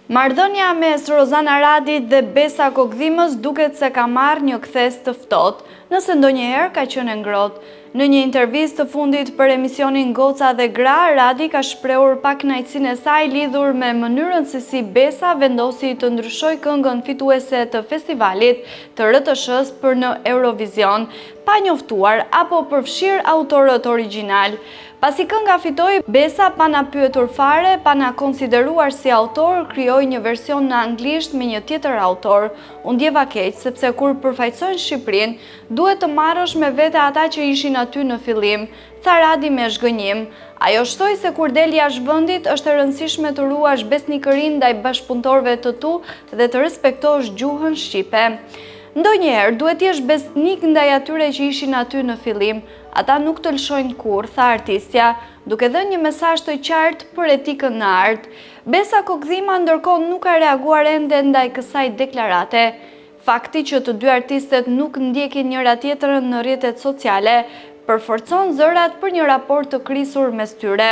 Marrëdhënia mes Rozana Radit dhe Besa Kokdhimës duket se ka marrë një kthes të ftohtë, nëse ndonjëherë ka qenë ngrohtë. Në një intervistë të fundit për emisionin Goca dhe Gra, Radi ka shprehur pakënaqësinë e saj lidhur me mënyrën se si Besa vendosi të ndryshojë këngën fituese të festivalit të RTS-s për në Eurovision, pa njoftuar apo përfshirë autorët origjinal. Pasi kënga fitoi, Besa pa na pyetur fare, pa na konsideruar si autor, krijoi një version në anglisht me një tjetër autor. Unë ndjeva keq sepse kur përfaqësojnë Shqipërinë, duhet të marrësh me vete ata që ishin aty në fillim, tha Radi me zhgënjim. Ajo shtoi se kur del jashtë vendit është e rëndësishme të ruash besnikërinë ndaj bashkëpunëtorëve të tu dhe të respektosh gjuhën shqipe. Ndonjëherë duhet t'jesh besnik ndaj atyre që ishin aty në fillim. Ata nuk të lëshojnë kurrë, tha artistja, duke dhënë një mesazh të qartë për etikën në art. Besa Kokdhima ndërkohë nuk ka reaguar ende ndaj kësaj deklarate. Fakti që të dy artistet nuk ndjekin njëra tjetrën në rrjetet sociale përforcon zërat për një raport të krisur mes tyre.